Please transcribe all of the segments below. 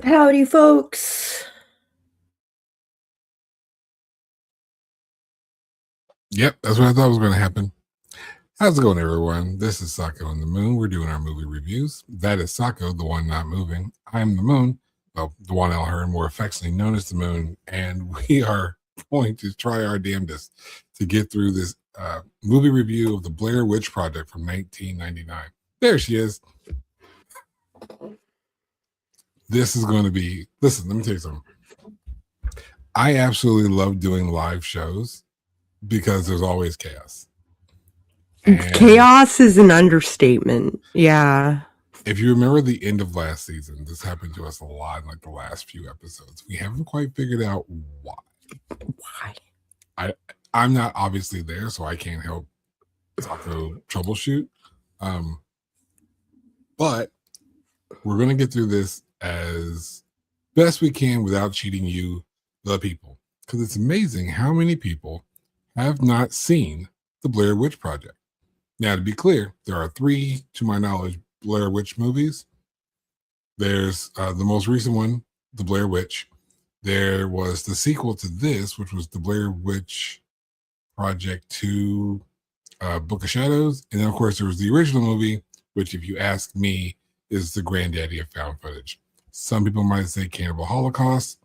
Howdy, folks. Yep, that's what I thought was going to happen. How's it going, everyone? This is Sako and the Moon. We're doing our movie reviews. That is Sako, the one not moving. I'm the Moon, well, the one I'll hear more affectionately known as the Moon, and we are going to try our damnedest to get through this movie review of the Blair Witch Project from 1999. There she is. This is going to be, listen, let me tell you something. I absolutely love doing live shows because there's always chaos. And chaos is an understatement. Yeah. If you remember the end of last season, this happened to us a lot in like the last few episodes. We haven't quite figured out why. I'm not obviously there, so I can't help Sako troubleshoot. But we're going to get through this as best we can without cheating you, the people. Because it's amazing how many people have not seen the Blair Witch Project. Now, to be clear, there are 3, to my knowledge, Blair Witch movies. There's the most recent one, The Blair Witch. There was the sequel to this, which was The Blair Witch Project 2, Book of Shadows. And then, of course, there was the original movie, which, if you ask me, is the granddaddy of found footage. Some people might say Cannibal Holocaust.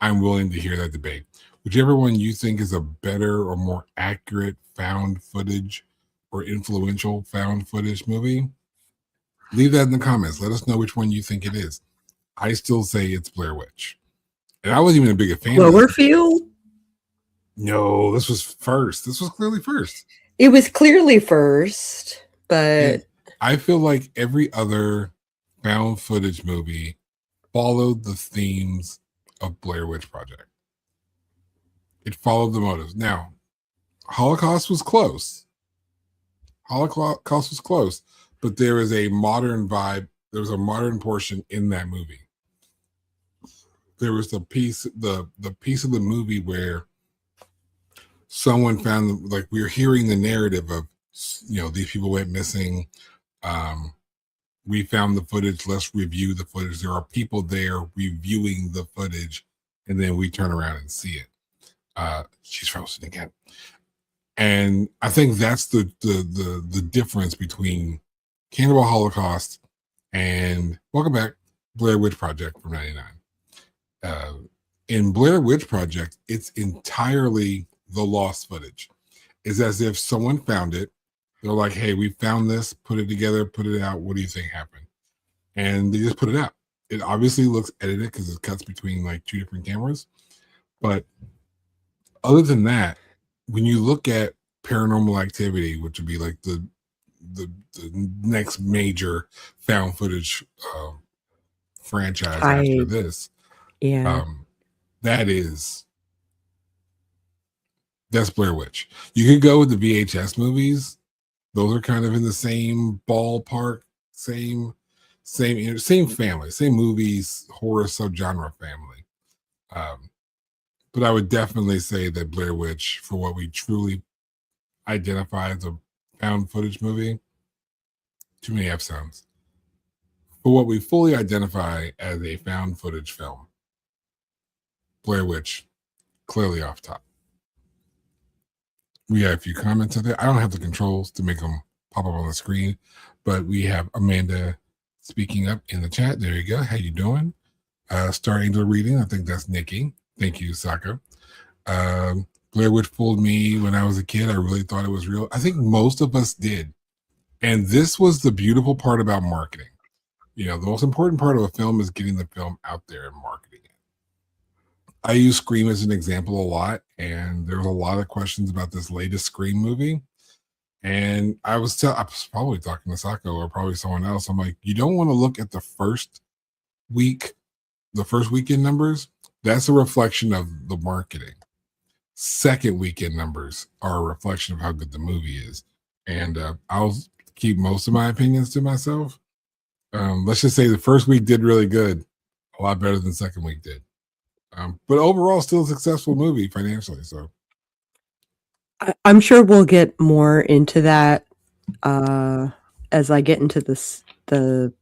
I'm willing to hear that debate. Whichever one you think is a better or more accurate found footage or influential found footage movie, leave that in the comments. Let us know which one you think it is. I still say it's Blair Witch. And I wasn't even a big fan of Cloverfield? No, this was first. This was clearly first. It was clearly first, but... And I feel like every other found footage movie followed the themes of Blair Witch Project. It followed the motives. Now, Holocaust was close. Holocaust was close, but there is a modern vibe. There was a modern portion in that movie. There was the piece of the movie where someone found, like, we were hearing the narrative of, these people went missing. We found the footage. Let's review the footage. There are people there reviewing the footage, and then we turn around and see it. She's frozen again. And I think that's the difference between Cannibal Holocaust and, welcome back, Blair Witch Project from 99. In Blair Witch Project, it's entirely the lost footage. It's as if someone found it. They're like, hey, we found this, put it together, put it out. What do you think happened? And they just put it out. It obviously looks edited because it cuts between like 2 different cameras. But other than that, when you look at Paranormal Activity, which would be like the next major found footage franchise after this, that's Blair Witch. You could go with the VHS movies. Those are kind of in the same ballpark, same family, same movies, horror subgenre family. But I would definitely say that Blair Witch, for what we truly identify as a found footage movie, too many F sounds. For what we fully identify as a found footage film, Blair Witch, clearly off top. We have a few comments out there. I don't have the controls to make them pop up on the screen, but we have Amanda speaking up in the chat. There you go. How you doing? Star Angel reading. I think that's Nikki. Thank you, Sako. Blair Witch fooled me when I was a kid. I really thought it was real. I think most of us did. And this was the beautiful part about marketing. The most important part of a film is getting the film out there and marketing it. I use Scream as an example a lot, and there was a lot of questions about this latest Scream movie. And I was probably talking to Sako or probably someone else. I'm like, you don't want to look at the first weekend numbers. That's a reflection of the marketing. Second weekend numbers are a reflection of how good the movie is. And I'll keep most of my opinions to myself. Let's just say the first week did really good, a lot better than the second week did. But overall, still a successful movie financially. So I'm sure we'll get more into that as I get into the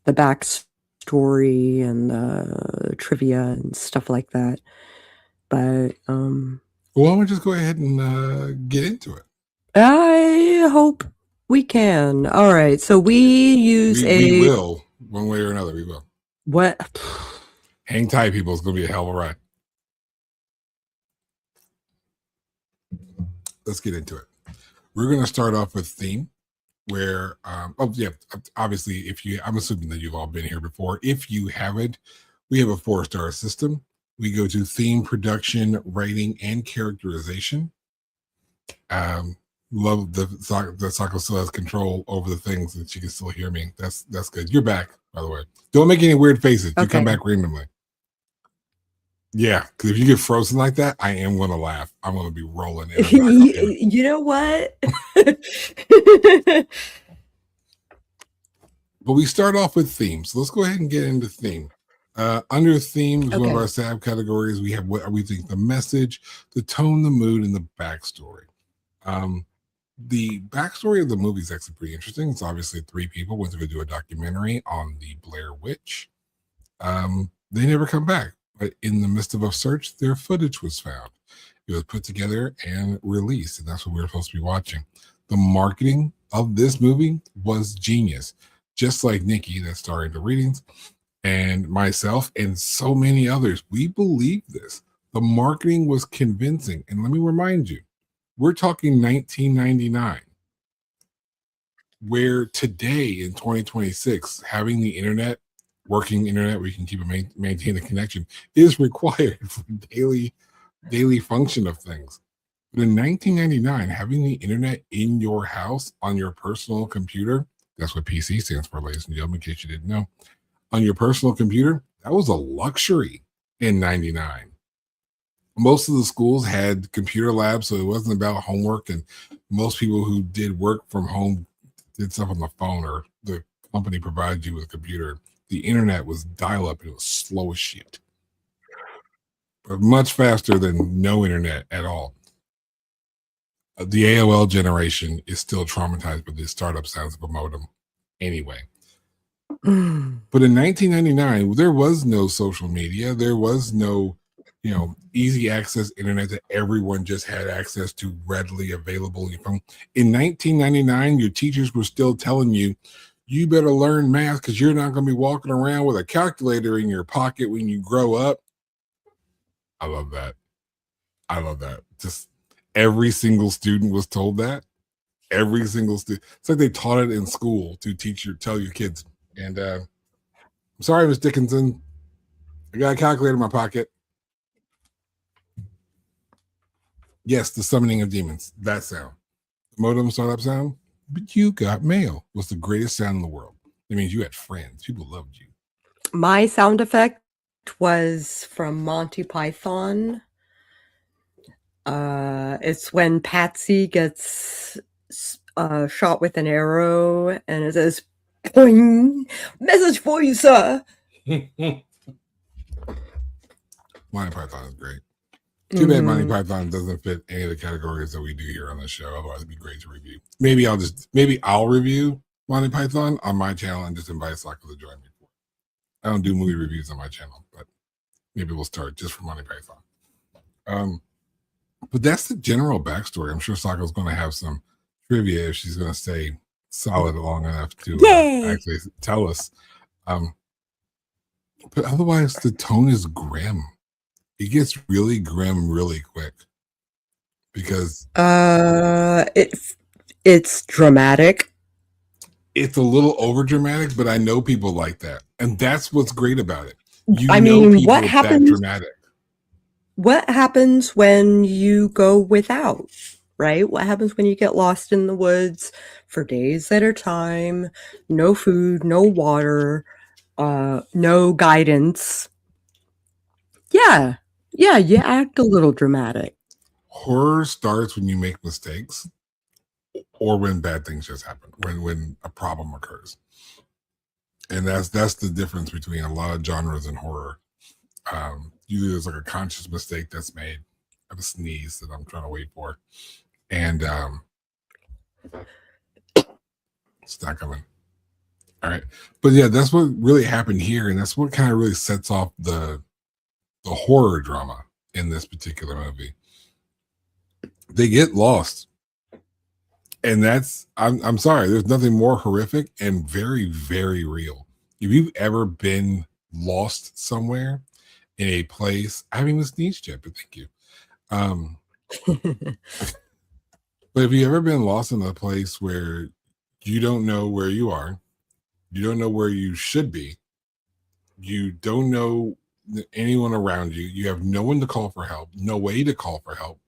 backstory backstory and the trivia and stuff like that. But Well, why don't we just go ahead and get into it? I hope we can. All right. So we use we will, one way or another, we will. What? Hang tight, people. It's going to be a hell of a ride. Let's get into it. We're going to start off with theme, where obviously, I'm assuming that you've all been here before. If you haven't, we have a 4-star system. We go to theme, production, writing, and characterization. Love the Sako still has control over the things, that she can still hear me. That's good. You're back, by the way. Don't make any weird faces. You come back randomly. Yeah, because if you get frozen like that, I am going to laugh. I'm going to be rolling. You know what? But we start off with themes. So let's go ahead and get into theme. Under themes, one of our subcategories, we have what we think: the message, the tone, the mood, and the backstory. The backstory of the movie is actually pretty interesting. It's obviously 3 people went to do a documentary on the Blair Witch. They never come back, but in the midst of a search, their footage was found. It was put together and released, and that's what we were supposed to be watching. The marketing of this movie was genius. Just like Nikki, that's starring the readings, and myself, and so many others, we believe this. The marketing was convincing. And let me remind you, we're talking 1999, where today in 2026, having the internet, working internet, where you can keep maintain a connection, is required for daily function of things. But in 1999, having the internet in your house on your personal computer, that's what PC stands for, ladies and gentlemen, in case you didn't know, on your personal computer, that was a luxury in 99. Most of the schools had computer labs, so it wasn't about homework, and most people who did work from home did stuff on the phone, or the company provided you with a computer. The internet was dial-up, and it was slow as shit. But much faster than no internet at all. The AOL generation is still traumatized by the startup sounds of a modem anyway. But in 1999, there was no social media. There was no, easy access internet that everyone just had access to readily available. In 1999, your teachers were still telling you, you better learn math because you're not going to be walking around with a calculator in your pocket when you grow up. I love that. Just every single student was told that. Every single student. It's like they taught it in school to tell your kids. And I'm sorry, Miss Dickinson, I got a calculator in my pocket. Yes, the summoning of demons. That sound. The modem startup sound. But you got mail was the greatest sound in the world. It means you had friends. People loved you. My sound effect was from Monty Python. It's when Patsy gets shot with an arrow, and it says, "Boing, message for you, sir." Monty Python is great. Too bad Monty Python doesn't fit any of the categories that we do here on the show. Otherwise, it'd be great to review. Maybe I'll review Monty Python on my channel and just invite Sako to join me. I don't do movie reviews on my channel, but maybe we'll start just for Monty Python. But that's the general backstory. I'm sure Sako's going to have some trivia if she's going to stay solid long enough to actually tell us. But otherwise, the tone is grim. It gets really grim really quick because it's dramatic. It's a little over dramatic, but I know people like that, and that's what's great about it. What happens? That dramatic. What happens when you go without? Right? What happens when you get lost in the woods for days at a time? No food, no water, no guidance. Yeah, you act a little dramatic. Horror starts when you make mistakes or when bad things just happen, when a problem occurs. And that's the difference between a lot of genres in horror. Usually there's like a conscious mistake that's made. I have a sneeze that I'm trying to wait for. And it's not coming. All right. But yeah, that's what really happened here. And that's what kind of really sets off the horror drama in this particular movie. They get lost. And that's I'm sorry, there's nothing more horrific and very, very real. If you've ever been lost somewhere in a place, I haven't even sneezed yet, but thank you. But if you've ever been lost in a place where you don't know where you are, you don't know where you should be, you don't know anyone around you, you have no one to call for help, no way to call for help.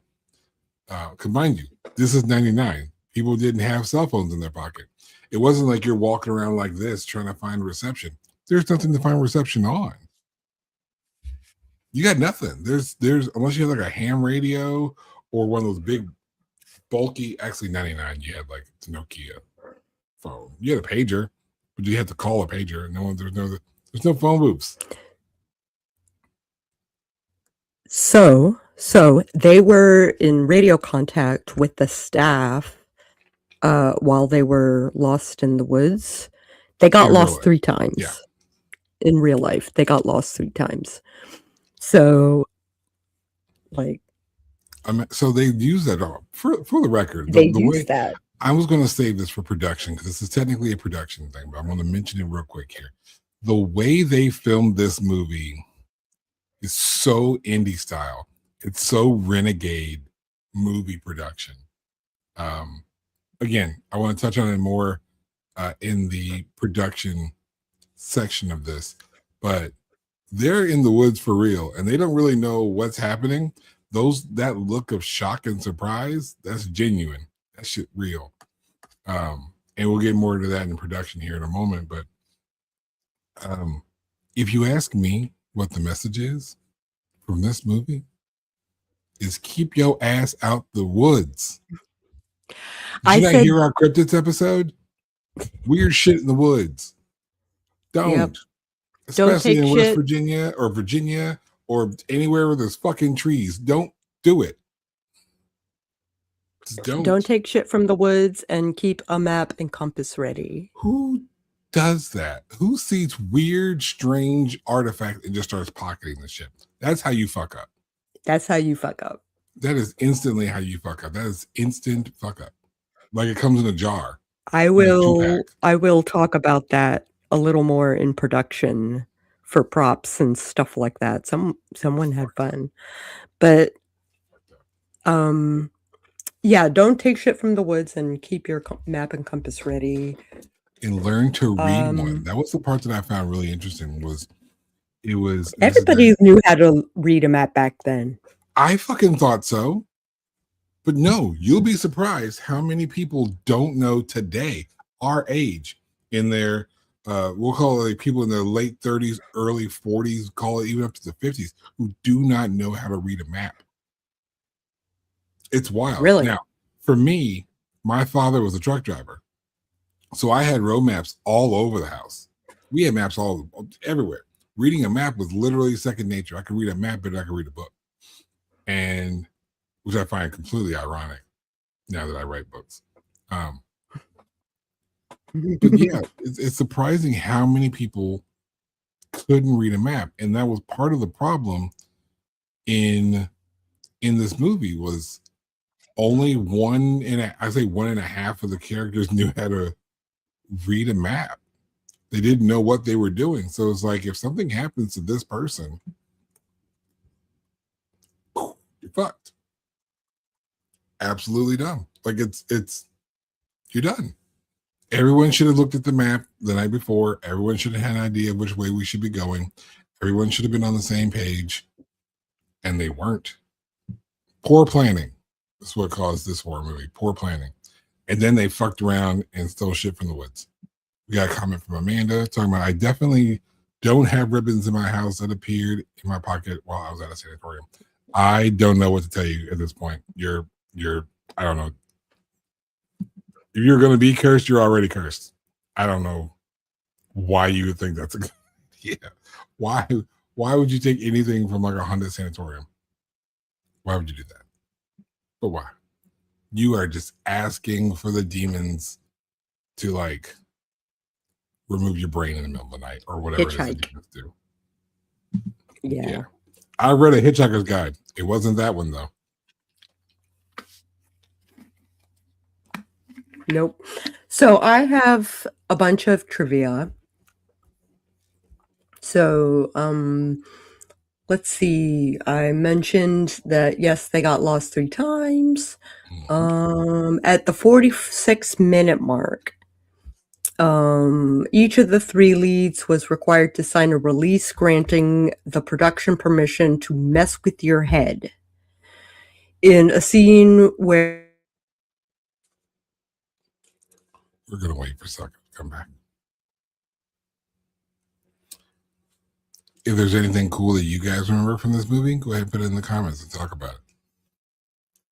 Mind you, this is 99. People didn't have cell phones in their pocket. It wasn't like you're walking around like this trying to find reception. There's nothing to find reception on. You got nothing. There's unless you have like a ham radio or one of those big bulky, actually 99, you had like the Nokia phone. You had a pager, but you had to call a pager. There's no phone booths. So they were in radio contact with the staff while they were lost in the woods. They got lost 3 times. Yeah. In real life, they got lost 3 times. So, like, so they use that for the record. They use that. I was going to save this for production because this is technically a production thing, but I'm going to mention it real quick here. The way they filmed this movie is so indie style. It's so renegade movie production. Again, I want to touch on it more in the production section of this, but they're in the woods for real and they don't really know what's happening. That look of shock and surprise, that's genuine. That shit real. And we'll get more into that in production here in a moment. But if you ask me what the message is from this movie, is keep your ass out the woods. Did you not hear our cryptids episode? Weird shit in the woods. Don't. Yep. Especially in West Virginia or anywhere where there's fucking trees. Don't do it. Just don't. Don't take shit from the woods and keep a map and compass ready. Who does that? Who sees weird, strange artifact and just starts pocketing the shit? That's how you fuck up. That's how you fuck up. That is instantly how you fuck up. That is instant fuck up. Like it comes in a jar. I will talk about that a little more in production for props and stuff like that. Someone had fun. But yeah, don't take shit from the woods and keep your map and compass ready. And learn to read one. That was the part that I found really interesting everybody knew how to read a map back then. I fucking thought so. But no, you'll be surprised how many people don't know today, our age, in their we'll call it like people in their late 30s, early 40s, call it even up to the 50s, who do not know how to read a map. It's wild. Really? Now, for me, my father was a truck driver. So I had road maps all over the house. We had maps everywhere. Reading a map was literally second nature. I could read a map better than I could read a book. And which I find completely ironic now that I write books. But yeah, it's surprising how many people couldn't read a map. And that was part of the problem in this movie was only 1.5 of the characters knew how to read a map. They didn't know what they were doing. So it's like, if something happens to this person, you're fucked. Absolutely dumb. Like it's you're done. Everyone should have looked at the map the night before. Everyone should have had an idea of which way we should be going. Everyone should have been on the same page, and they weren't. Poor planning. That's what caused this horror movie. Poor planning. And then they fucked around and stole shit from the woods. We got a comment from Amanda talking about, I definitely don't have ribbons in my house that appeared in my pocket while I was at a sanatorium. I don't know what to tell you at this point. You're I don't know. If you're going to be cursed, you're already cursed. I don't know why you would think that's a good idea. Why would you take anything from like a haunted sanatorium? Why would you do that? But why? You are just asking for the demons to like remove your brain in the middle of the night or whatever it is that Hitchhike. you just do. Yeah. I read a Hitchhiker's Guide. It wasn't that one though. Nope. So I have a bunch of trivia. So, let's see. I mentioned that yes, they got lost 3 times. At the 46-minute mark, each of the 3 leads was required to sign a release granting the production permission to mess with your head in a scene where We're gonna wait for Sako to come back. If there's anything cool that you guys remember from this movie, go ahead and put it in the comments and talk about it.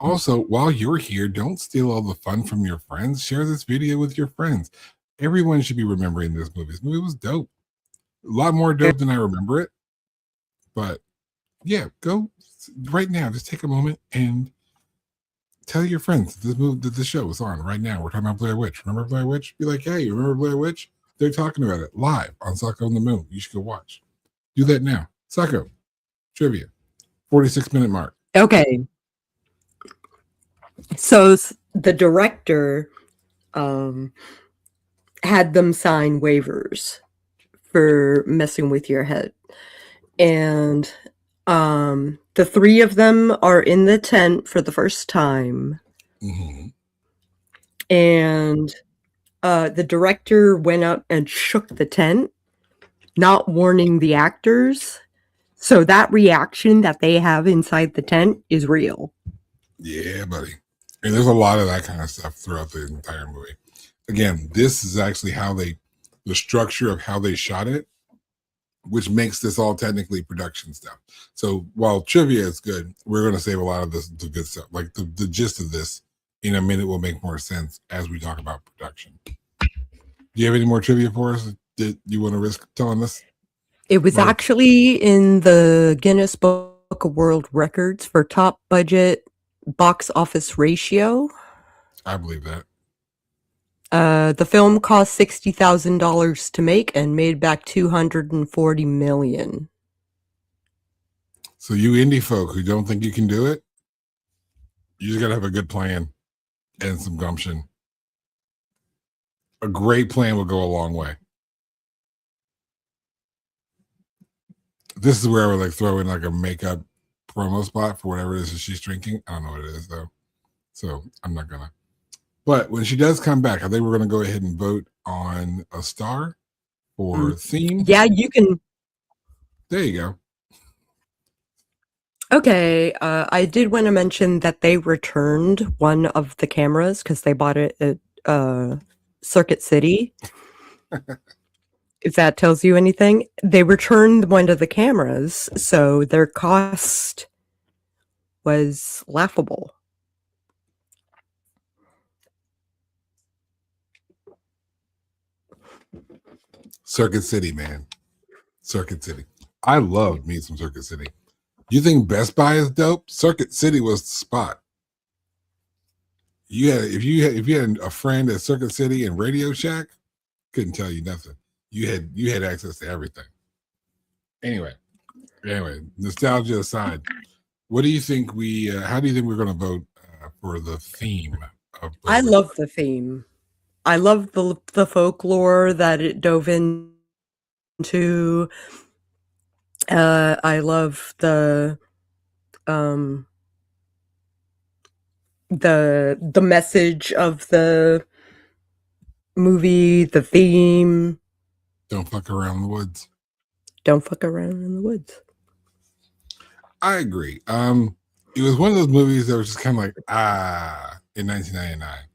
Also, while you're here, don't steal all the fun from your friends. Share this video with your friends. Everyone should be remembering this movie. This movie was dope. A lot more dope than I remember it. But yeah, go right now. Just take a moment and tell your friends this show is on right now. We're talking about Blair Witch. Remember Blair Witch? Be like, hey, you remember Blair Witch? They're talking about it live on Sako on the Moon. You should go watch. Do that now. Sako, trivia, 46-minute mark. Okay. So the director had them sign waivers for messing with your head. And the 3 of them are in the tent for the first time. Mm-hmm. And the director went up and shook the tent, not warning the actors. So that reaction that they have inside the tent is real. Yeah, buddy. And there's a lot of that kind of stuff throughout the entire movie. Again, this is actually the structure of how they shot it, which makes this all technically production stuff. So while trivia is good, we're going to save a lot of the good stuff. Like the gist of this in a minute will make more sense as we talk about production. Do you have any more trivia for us? Did you want to risk telling us? It was actually in the Guinness Book of World Records for top budget box office ratio. I believe that. The film cost $60,000 to make and made back $240 million. So you indie folk who don't think you can do it, you just got to have a good plan and some gumption. A great plan will go a long way. This is where I would like throw in like a makeup promo spot for whatever it is that she's drinking. I don't know what it is though, so I'm not gonna. But when she does come back, I think we're gonna go ahead and vote on a star for theme. Yeah, you can. There you go. Okay, I did want to mention that they returned one of the cameras because they bought it at Circuit City. If that tells you anything, they returned one of the cameras, so their cost was laughable. Circuit City, man. Circuit City. I loved me some Circuit City. You think Best Buy is dope? Circuit City was the spot. If you had a friend at Circuit City and Radio Shack, couldn't tell you nothing. You had access to everything. Anyway, nostalgia aside, what do you think how do you think we're going to vote for the theme of I love the theme. I love the folklore that it dove into. I love the message of the movie, the theme. Don't fuck around in the woods. Don't fuck around in the woods. I agree. It was one of those movies that was just kind of like in 1999.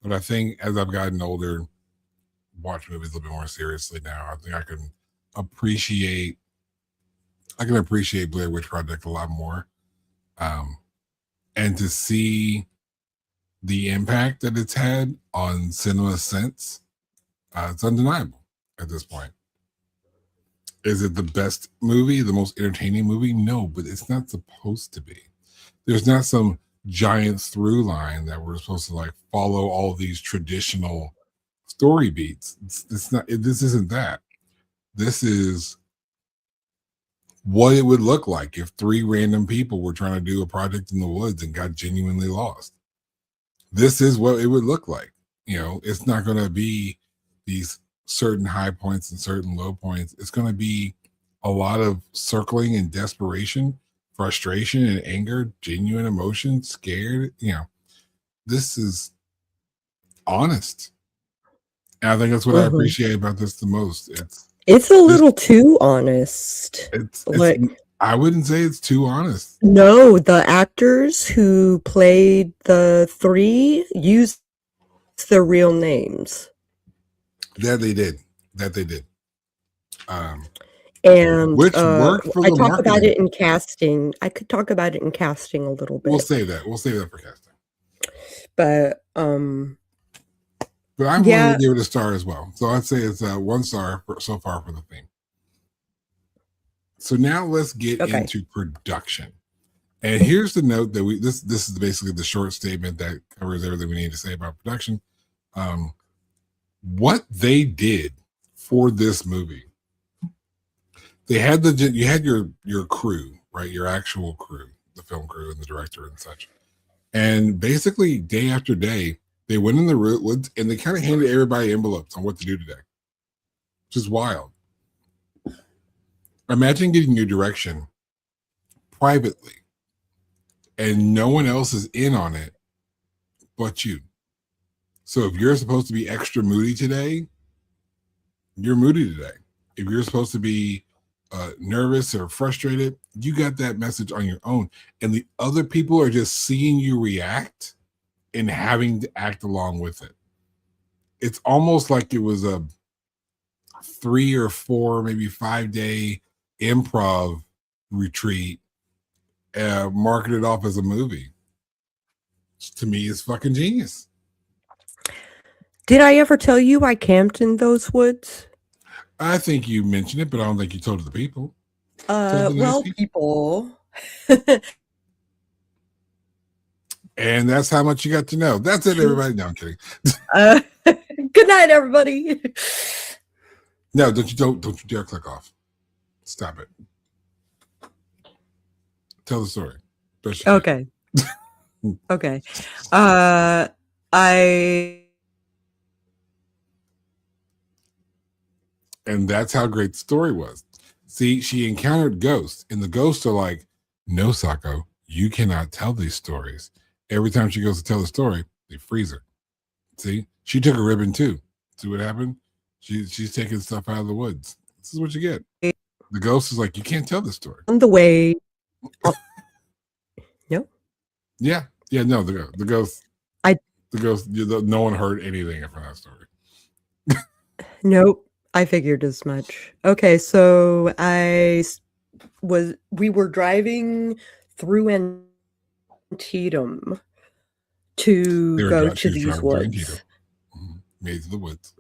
But I think as I've gotten older, watch movies a little bit more seriously now. I think I can appreciate Blair Witch Project a lot more. And to see the impact that it's had on cinema since, it's undeniable at this point. Is it the best movie, the most entertaining movie? No, but it's not supposed to be. There's not some giant through line that we're supposed to like follow all these traditional story beats. It's not. This isn't that. This is what it would look like if three random people were trying to do a project in the woods and got genuinely lost. This is what it would look like. It's not going to be these certain high points and certain low points. It's going to be a lot of circling and desperation, frustration and anger, genuine emotion, scared. This is honest. And I think that's what I appreciate about this the most. It's a little too honest. I wouldn't say it's too honest. No, the actors who played the three used their real names. That they did. And which worked for the I talk marketing. about it in casting. I could talk about it in casting a little bit. We'll save that for casting. But I'm willing to give it a star as well. So I'd say it's 1 star so far for the theme. So now let's get into production. And here's the note that this is basically the short statement that covers everything we need to say about production. What they did for this movie, you had your crew, right? Your actual crew, the film crew and the director and such. And basically day after day, they went in the woods and they kind of handed everybody envelopes on what to do today, which is wild. Imagine getting your direction privately and no one else is in on it but you. So if you're supposed to be extra moody today, you're moody today. If you're supposed to be nervous or frustrated, you got that message on your own. And the other people are just seeing you react and having to act along with it. It's almost like it was a 3 or 4, maybe 5-day improv retreat marketed off as a movie. Which to me is fucking genius. Did I ever tell you I camped in those woods? I think you mentioned it, but I don't think you told the people. People. And that's how much you got to know. That's it, everybody. No, I'm kidding. Good night, everybody. No, don't you dare click off. Stop it. Tell the story. Okay. Okay. And that's how great the story was. See, she encountered ghosts, and the ghosts are like, no, Sako, you cannot tell these stories. Every time she goes to tell the story, they freeze her. See, she took a ribbon too. See what happened? She's taking stuff out of the woods. This is what you get. The ghost is like, you can't tell this story. On the way. No. Yeah. No, the ghost. No one heard anything from that story. Nope. I figured as much. Okay, so we were driving through Antietam to go to these woods. Made to the woods.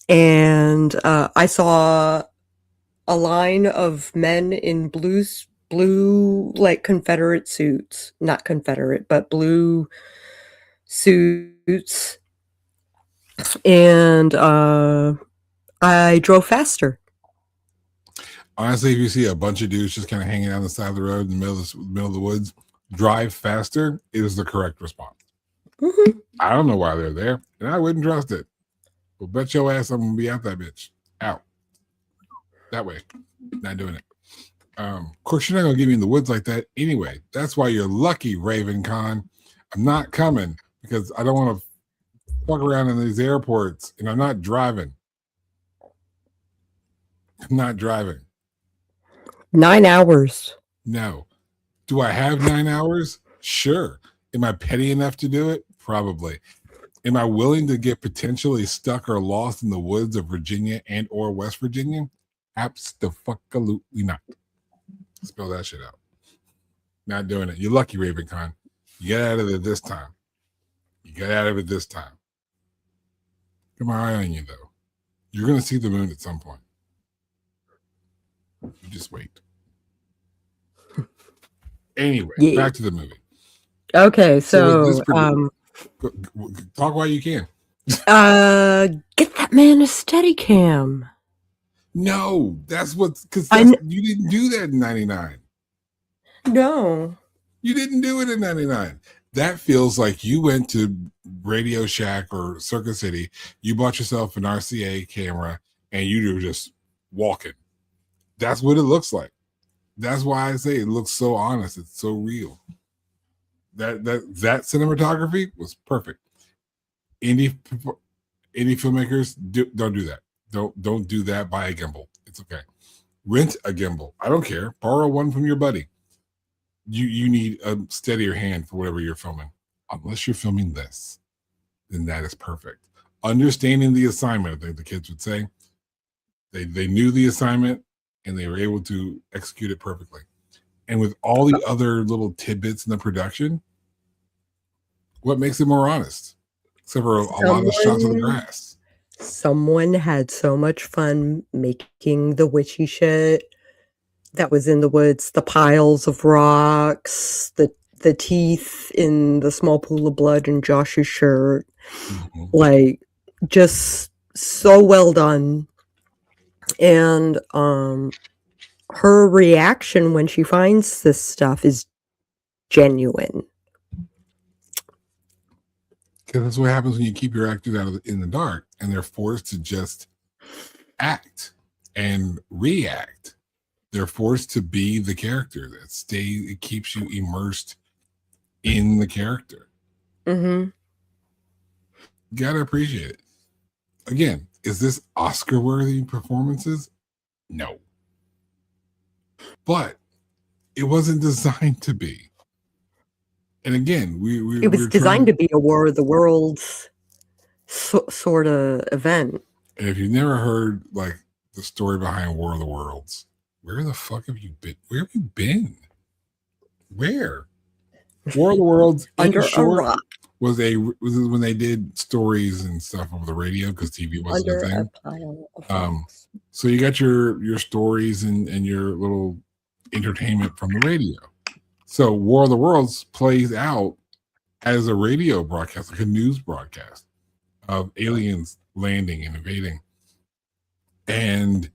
And I saw a line of men in blue like Confederate suits, not Confederate, but blue suits. And I drove faster. Honestly, if you see a bunch of dudes just kind of hanging out on the side of the road in the middle of the woods, drive faster is the correct response. Mm-hmm. I don't know why they're there, and I wouldn't trust it. But bet your ass I'm gonna be out that bitch. Out. That way. Not doing it. Of course, you're not gonna get me in the woods like that anyway. That's why you're lucky, Raven Con. I'm not coming because I don't want to fuck around in these airports, and I'm not driving. 9 hours. No. Do I have 9 hours? Sure. Am I petty enough to do it? Probably. Am I willing to get potentially stuck or lost in the woods of Virginia and or West Virginia? Abso-fucking-lutely not. Spell that shit out. Not doing it. You're lucky, RavenCon. You get out of it this time. Got my eye on you, though. You're going to see the moon at some point. You just wait. Anyway, back to the movie. Okay, so talk while you can. Get that man a Steadicam. No, that's what, because I you didn't do that in 99. no. You didn't do it in 99. That feels like you went to Radio Shack or Circuit City, you bought yourself an RCA camera, and you were just walking. That's what it looks like. That's why I say it looks so honest. It's so real. That cinematography was perfect. Indie filmmakers don't do that. Don't do that. Buy a gimbal. It's okay. Rent a gimbal. I don't care. Borrow one from your buddy. You need a steadier hand for whatever you're filming. Unless you're filming this, then that is perfect. Understanding the assignment, I think the kids would say. They knew the assignment and they were able to execute it perfectly. And with all the other little tidbits in the production, what makes it more honest? Except for a lot of shots of the grass. Someone had so much fun making the witchy shit that was in the woods, the piles of rocks, the teeth in the small pool of blood in Josh's shirt. Mm-hmm. Like, just so well done. And her reaction when she finds this stuff is genuine. Because that's what happens when you keep your actors in the dark and they're forced to just act and react. They're forced to be the character. It keeps you immersed in the character. Mm-hmm. You gotta appreciate it. Again, is this Oscar-worthy performances? No. But it wasn't designed to be. And again, it was designed to be a War of the Worlds sort of event. And if you've never heard like the story behind War of the Worlds, where the fuck have you been? Where have you been? Where? War of the Worlds Under a rock was when they did stories and stuff over the radio because TV wasn't under a thing. A pile of rocks. So you got your stories and your little entertainment from the radio. So War of the Worlds plays out as a radio broadcast, like a news broadcast of aliens landing and invading. And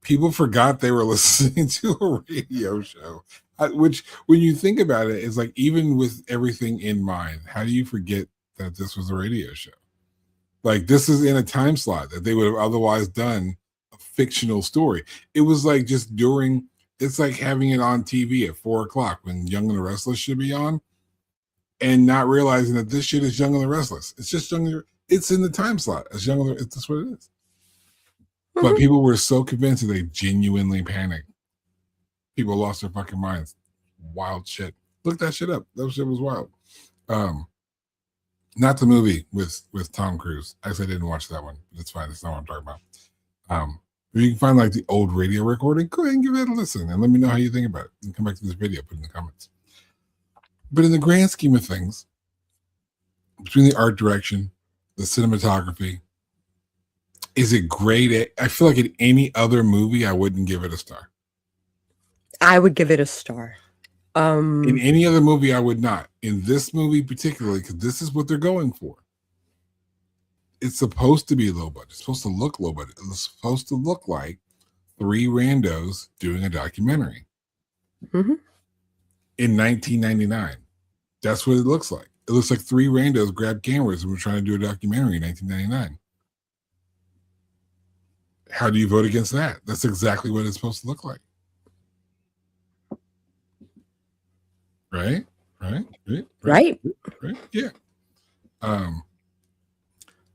people forgot they were listening to a radio show, which when you think about it, is like, even with everything in mind, how do you forget that this was a radio show? Like, this is in a time slot that they would have otherwise done a fictional story. It was like just it's like having it on TV at 4:00 when Young and the Restless should be on, and not realizing that this shit is Young and the Restless. It's just it's in the time slot as Young and the, that's what it is. Mm-hmm. But people were so convinced that they genuinely panicked. People lost their fucking minds. Wild shit. Look that shit up. That shit was wild. Not the movie with Tom Cruise. Actually, I didn't watch that one. That's fine. That's not what I'm talking about. If you can find like the old radio recording, go ahead and give it a listen and let me know how you think about it. And come back to this video, put in the comments. But in the grand scheme of things, between the art direction, the cinematography, is it great? I feel like in any other movie, I wouldn't give it a star. I would give it a star. In any other movie, I would not. In this movie particularly, because this is what they're going for. It's supposed to be low budget. It's supposed to look low budget. It's supposed to look like three randos doing a documentary. Mm-hmm. In 1999. That's what it looks like. It looks like three randos grabbed cameras and were trying to do a documentary in 1999. How do you vote against that? That's exactly what it's supposed to look like. Right? Yeah.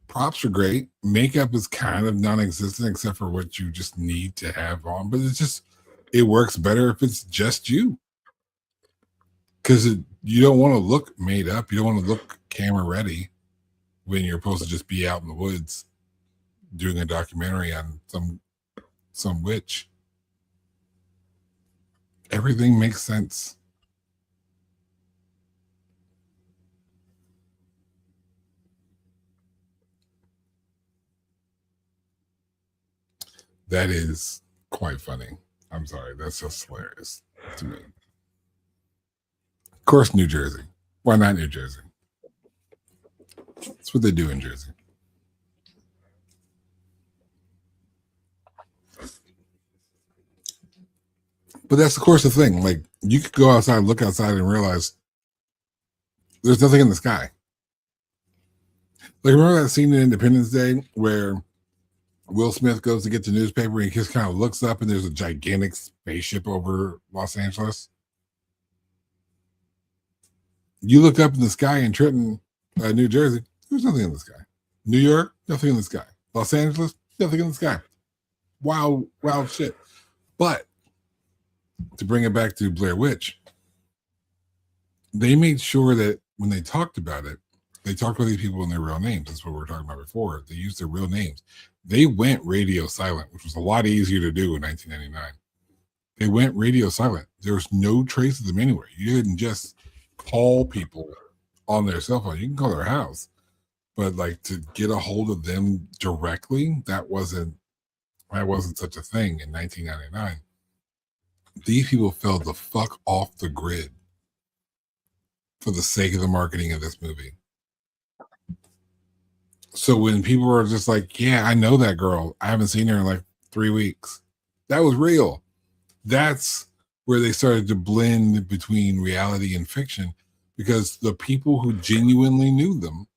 Props are great. Makeup is kind of non-existent except for what you just need to have on, but it works better if it's just you. Because you don't want to look made up. You don't want to look camera ready when you're supposed to just be out in the woods doing a documentary on some witch. Everything makes sense. That is quite funny. I'm sorry. That's just hilarious to me. Of course, New Jersey. Why not New Jersey? That's what they do in Jersey. But that's, of course, the thing. Like, you could go outside, look outside, and realize there's nothing in the sky. Like, remember that scene in Independence Day where Will Smith goes to get the newspaper and he just kind of looks up and there's a gigantic spaceship over Los Angeles? You look up in the sky in Trenton, New Jersey, there's nothing in the sky. New York, nothing in the sky. Los Angeles, nothing in the sky. Wow shit. But to bring it back to Blair Witch, they made sure that when they talked about it, they talked about these people in their real names. That's what we were talking about before. They used their real names. They went radio silent, which was a lot easier to do in 1999. They went radio silent. There was no trace of them anywhere. You didn't just call people on their cell phone. You can call their house. But like to get a hold of them directly, that wasn't such a thing in 1999. These people fell the fuck off the grid for the sake of the marketing of this movie. So when people are just like, yeah, I know that girl. I haven't seen her in like 3 weeks. That was real. That's where they started to blend between reality and fiction, because the people who genuinely knew them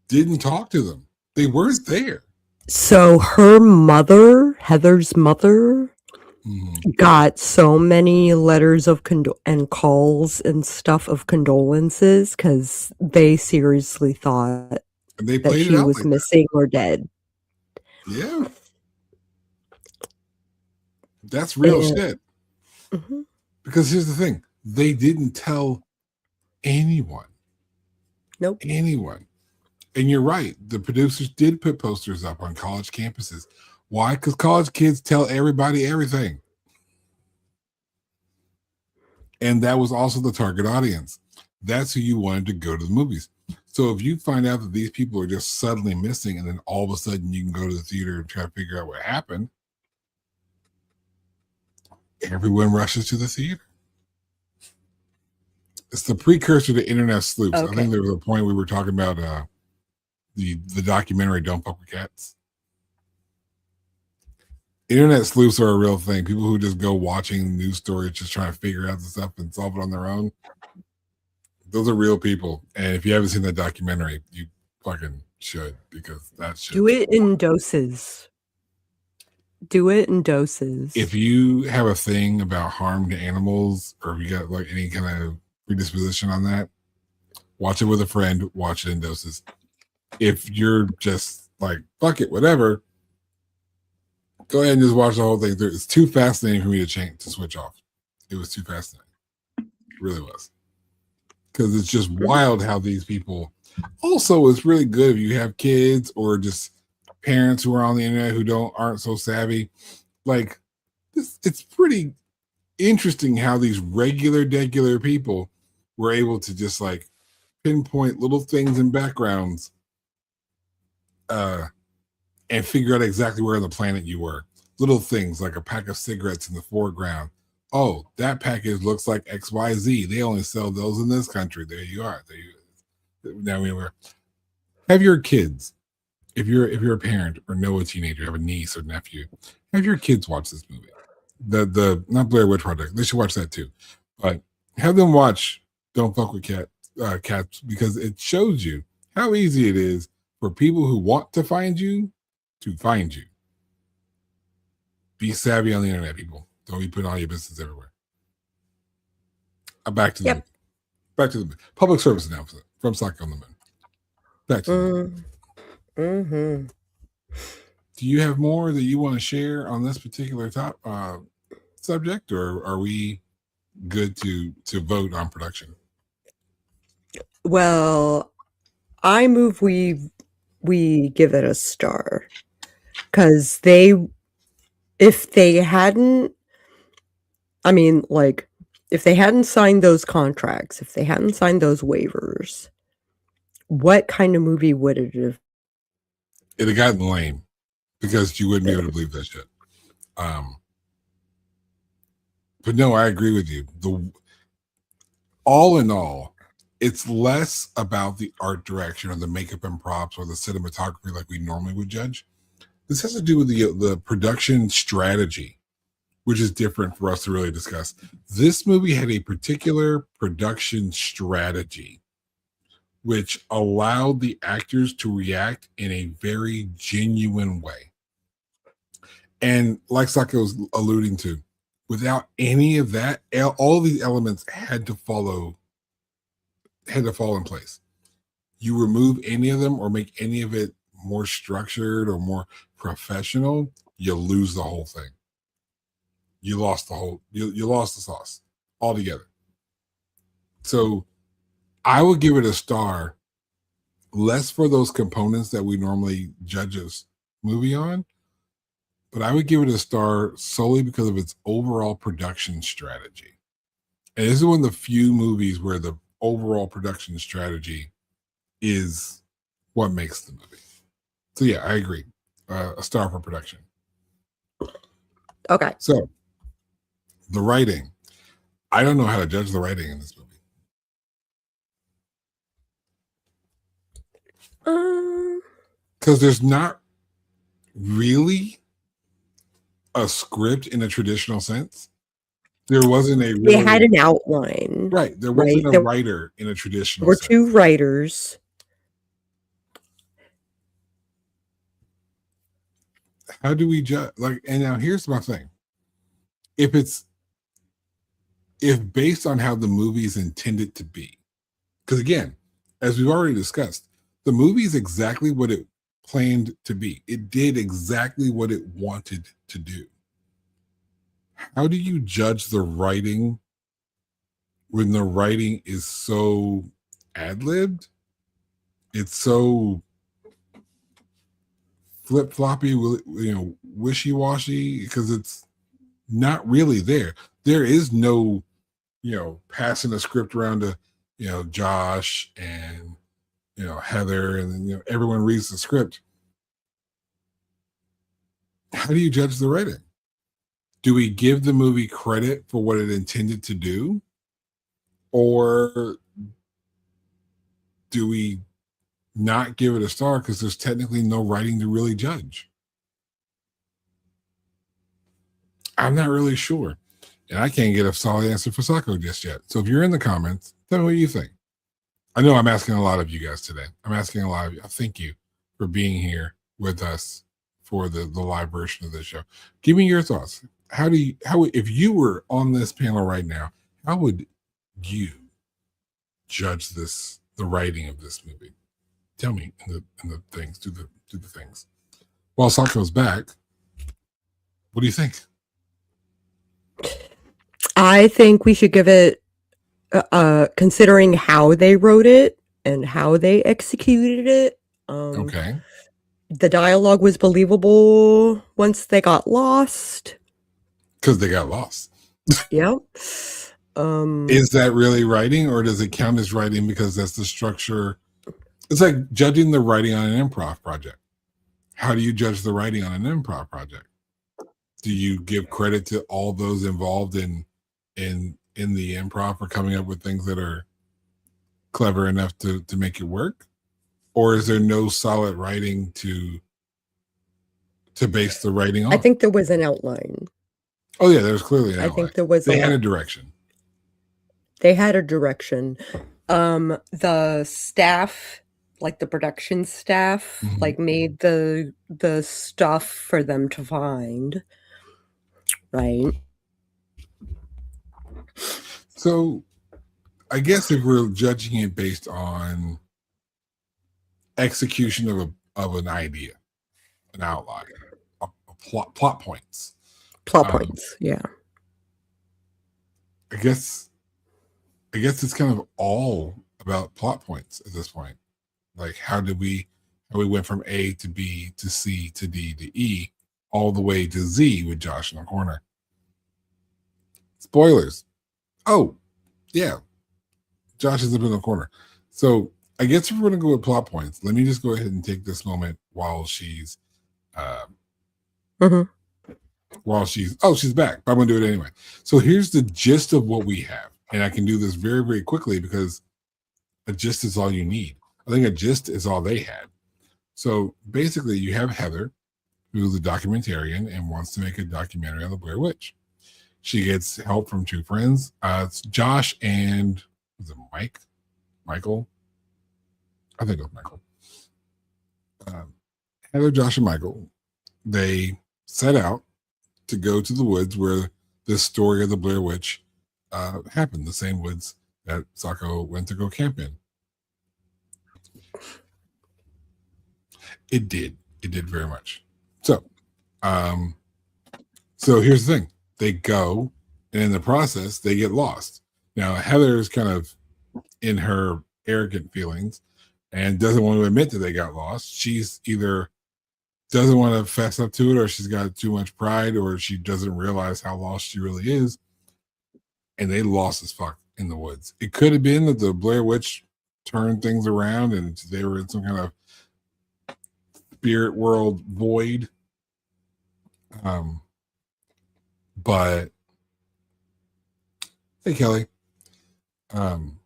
didn't talk to them. They weren't there. So her mother, Heather's mother, got so many letters of and calls and stuff of condolences because they seriously thought that she was like missing or dead. Yeah. That's real shit. Mm-hmm. Because here's the thing. They didn't tell anyone. Nope. Anyone. And you're right. The producers did put posters up on college campuses. Why? Because college kids tell everybody everything. And that was also the target audience. That's who you wanted to go to the movies. So if you find out that these people are just suddenly missing and then all of a sudden you can go to the theater and try to figure out what happened, everyone rushes to the theater. It's the precursor to internet sleuths. Okay. I think there was a point we were talking about the documentary Don't Fuck with Cats. Internet sleuths are a real thing. People who just go watching news stories, just trying to figure out the stuff and solve it on their own. Those are real people. And if you haven't seen that documentary, you fucking should, because that shit. Do it in doses. Do it in doses. If you have a thing about harm to animals, or if you got like any kind of predisposition on that, watch it with a friend, watch it in doses. If you're just like, fuck it, whatever, go ahead and just watch the whole thing through. It's too fascinating for me to switch off. It was too fascinating. It really was. Because it's just wild how these people. Also, it's really good if you have kids or just parents who are on the internet who aren't so savvy. Like, it's pretty interesting how these degular people were able to just like pinpoint little things in backgrounds and figure out exactly where on the planet you were. Little things like a pack of cigarettes in the foreground. Oh, that package looks like XYZ. They only sell those in this country. There you are. Now we were. Have your kids, if you're a parent or know a teenager, have a niece or nephew, have your kids watch this movie. The not Blair Witch Project. They should watch that too. But have them watch Don't Fuck with Cats, because it shows you how easy it is for people who want to find you to find you. Be savvy on the internet, people. Don't be putting all your business everywhere. Back to the public service announcement from Sako on the Moon. Back to the Do you have more that you want to share on this particular subject, or are we good to vote on production? Well, I move we give it a star, because if they hadn't signed those contracts, if they hadn't signed those waivers, what kind of movie would it have? It'd have gotten lame, because you wouldn't be able to believe that shit. But no, I agree with you. All in all, it's less about the art direction or the makeup and props or the cinematography like we normally would judge. This has to do with the production strategy, which is different for us to really discuss. This movie had a particular production strategy which allowed the actors to react in a very genuine way. And like Sako was alluding to, without any of that, all these elements had to fall in place. You remove any of them or make any of it more structured or more professional, you lose the whole thing. You lost you lost the sauce altogether. So I would give it a star, less for those components that we normally judge a movie on, but I would give it a star solely because of its overall production strategy. And this is one of the few movies where the overall production strategy is what makes the movie. So yeah, I agree. A star for production. Okay. So the writing. I don't know how to judge the writing in this movie. Because there's not really a script in a traditional sense. There wasn't a They had an outline. Right. There wasn't a writer in a traditional There were sense. 2 writers. How do we judge? Like, and now here's my thing. If based on how the movie is intended to be, because again, as we've already discussed, the movie is exactly what it planned to be. It did exactly what it wanted to do. How do you judge the writing when the writing is so ad-libbed? It's so flip-floppy, wishy-washy, because it's not really there. There is no, passing the script around to, Josh and, Heather, and then, everyone reads the script. How do you judge the writing? Do we give the movie credit for what it intended to do? Or do we not give it a star because there's technically no writing to really judge? I'm not really sure. And I can't get a solid answer for Sako just yet. So if you're in the comments, tell me what you think. I know I'm asking a lot of you guys today. I'm asking a lot of you. Thank you for being here with us for the live version of this show. Give me your thoughts. If you were on this panel right now, how would you judge the writing of this movie? Tell me in the things. Do the things. While Sako's back, what do you think? I think we should give it, considering how they wrote it and how they executed it. Okay. The dialogue was believable once they got lost. Because they got lost. Yep. Is that really writing, or does it count as writing because that's the structure? It's like judging the writing on an improv project. How do you judge the writing on an improv project? Do you give credit to all those involved in the improv for coming up with things that are clever enough to make it work? Or is there no solid writing to base the writing on? I think there was an outline. Oh yeah, there's clearly an outline. I think there was. They had a direction. They had a direction. The staff, like the production staff, like made the stuff for them to find. Right. So I guess if we're judging it based on execution of an idea, an outline, a plot points. Plot points, yeah. I guess it's kind of all about plot points at this point. Like how we went from A to B to C to D to E all the way to Z with Josh in the corner. Spoilers. Oh, yeah. Josh is up in the corner. So I guess if we're going to go with plot points, let me just go ahead and take this moment while she's she's back, but I'm going to do it anyway. So here's the gist of what we have. And I can do this very, very quickly because a gist is all you need. I think a gist is all they had. So basically, you have Heather, who's a documentarian and wants to make a documentary on the Blair Witch. She gets help from two friends. It's Josh and was it Michael? I think it was Michael. Heather, Josh, and Michael. They set out to go to the woods where this story of the Blair Witch happened. The same woods that Sako went to go camp in. It did. It did very much. So here's the thing. They go, and in the process, they get lost. Now, Heather is kind of in her arrogant feelings and doesn't want to admit that they got lost. She's either doesn't want to fess up to it, or she's got too much pride, or she doesn't realize how lost she really is. And they lost as fuck in the woods. It could have been that the Blair Witch turned things around and they were in some kind of spirit world void. But hey, Kelly, some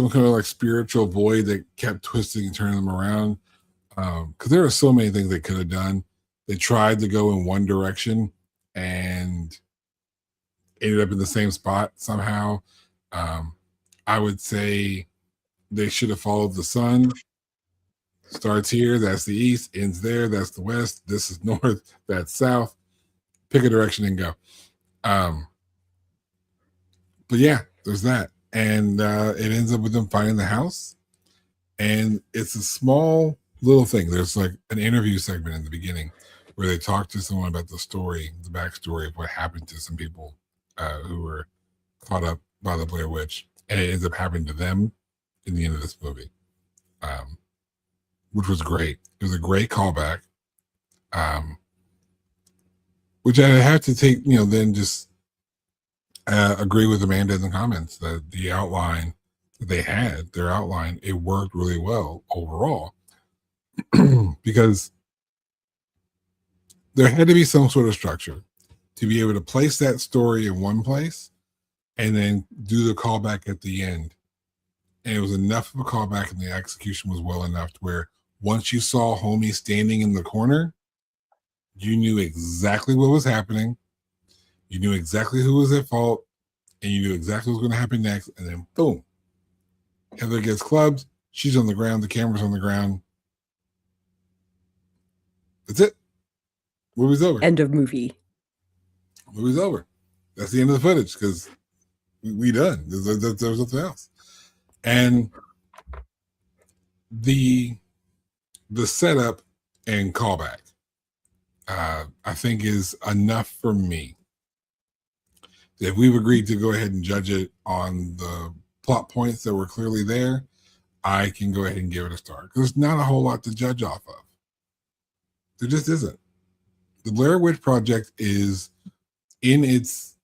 kind of like spiritual void that kept twisting and turning them around. Because there are so many things they could have done. They tried to go in one direction and ended up in the same spot somehow. I would say they should have followed the sun. Starts here, that's the east, ends there, that's the west, this is north, that's south. Pick a direction and go. But yeah, there's that. And it ends up with them finding the house. And it's a small little thing. There's like an interview segment in the beginning where they talk to someone about the story, the backstory of what happened to some people who were caught up by the Blair Witch. And it ends up happening to them in the end of this movie, which was great. It was a great callback, which I have to take, then just agree with Amanda in the comments that the outline that they had, their outline, it worked really well overall. Because there had to be some sort of structure to be able to place that story in one place and then do the callback at the end. And it was enough of a callback and the execution was well enough to where once you saw homie standing in the corner, you knew exactly what was happening. You knew exactly who was at fault and you knew exactly what was going to happen next. And then boom, Heather gets clubbed. She's on the ground. The camera's on the ground. That's it. Movie's over. End of movie. Movie's over. That's the end of the footage because we done. There's nothing else. And the setup and callback, I think, is enough for me. If we've agreed to go ahead and judge it on the plot points that were clearly there, I can go ahead and give it a star. Because there's not a whole lot to judge off of. There just isn't. The Blair Witch Project is it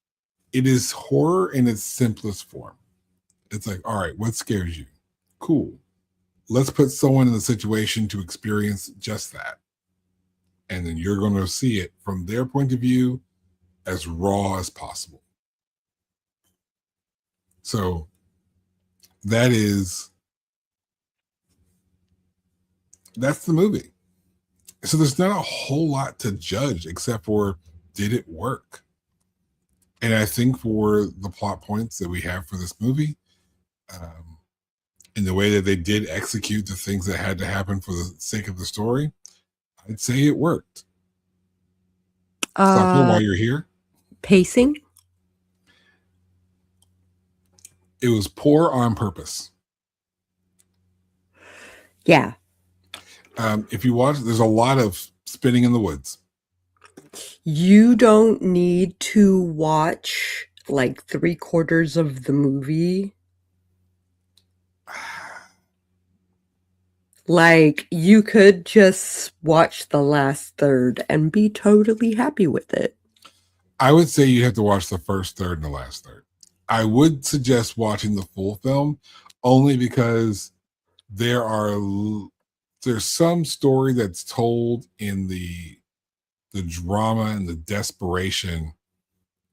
is horror in its simplest form. It's like, all right, what scares you? Cool. Let's put someone in the situation to experience just that. And then you're going to see it from their point of view as raw as possible. So that's the movie. So there's not a whole lot to judge except for, did it work? And I think for the plot points that we have for this movie, in the way that they did execute the things that had to happen for the sake of the story, I'd say it worked. Sako, while you're here. Pacing? It was poor on purpose. Yeah. If you watch, there's a lot of spinning in the woods. You don't need to watch like 3/4 of the movie. Like, you could just watch the last third and be totally happy with it. I would say you have to watch the first third and the last third. I would suggest watching the full film only because there's some story that's told in the drama and the desperation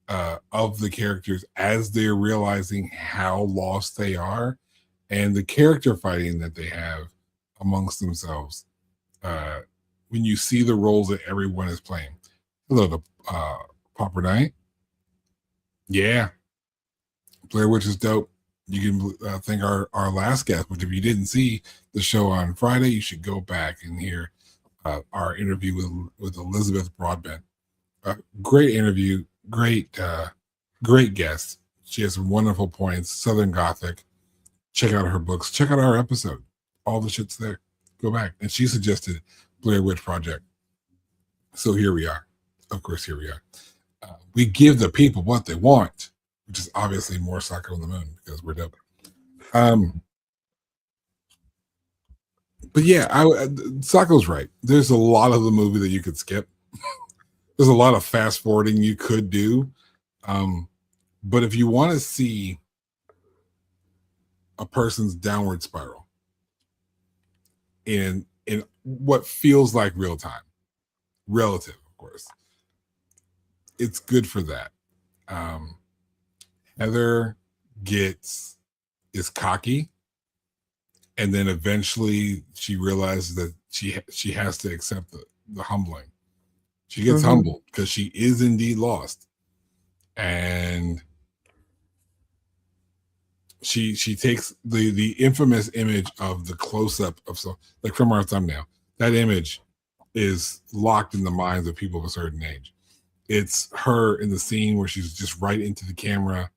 of the characters as they're realizing how lost they are and the character fighting that they have amongst themselves. Uh, when you see the roles that everyone is playing. Hello to Popper Knight. Yeah, Blair Witch is dope. You can thank our last guest, which if you didn't see the show on Friday, you should go back and hear our interview with Elizabeth Broadbent. Great interview, great guest. She has some wonderful points. Southern Gothic. Check out her books. Check out our episode. All the shit's there. Go back. And she suggested Blair Witch Project. So here we are. Of course, here we are. We give the people what they want, which is obviously more Sako on the Moon because we're dope. But yeah, Sako's right. There's a lot of the movie that you could skip. There's a lot of fast forwarding you could do. But if you want to see a person's downward spiral in what feels like real time, relative, of course, it's good for that. Heather is cocky, and then eventually she realizes that she has to accept the humbling. She gets humbled because she is indeed lost, and she takes the infamous image of the close-up of like from our thumbnail. That image is locked in the minds of people of a certain age. It's her in the scene where she's just right into the camera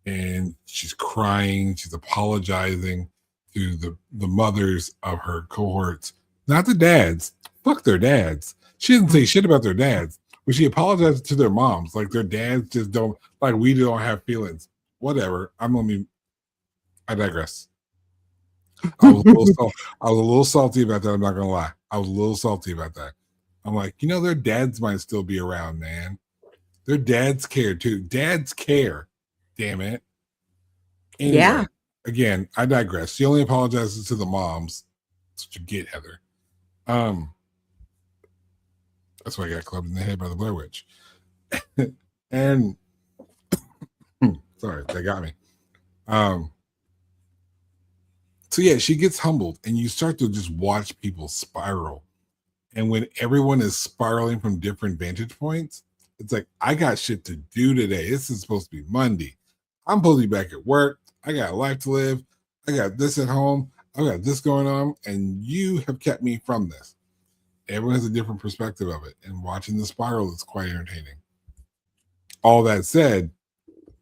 and she's crying, she's apologizing to the mothers of her cohorts, not the dads. Fuck their dads. She didn't say shit about their dads, but she apologized to their moms. Like their dads just don't, like we don't have feelings. Whatever. I digress. I was a little salty about that. I'm not gonna lie. I was a little salty about that. I'm like, their dads might still be around, man. Their dads care too. Dads care. Damn it. Anyway, yeah. Again, I digress. She only apologizes to the moms. That's what you get, Heather. That's why I got clubbed in the head by the Blair Witch. And sorry, they got me. So yeah, she gets humbled, and you start to just watch people spiral. And when everyone is spiraling from different vantage points, it's like, I got shit to do today. This is supposed to be Monday. I'm supposed to be back at work. I got a life to live. I got this at home. I got this going on. And you have kept me from this. Everyone has a different perspective of it. And watching the spiral is quite entertaining. All that said,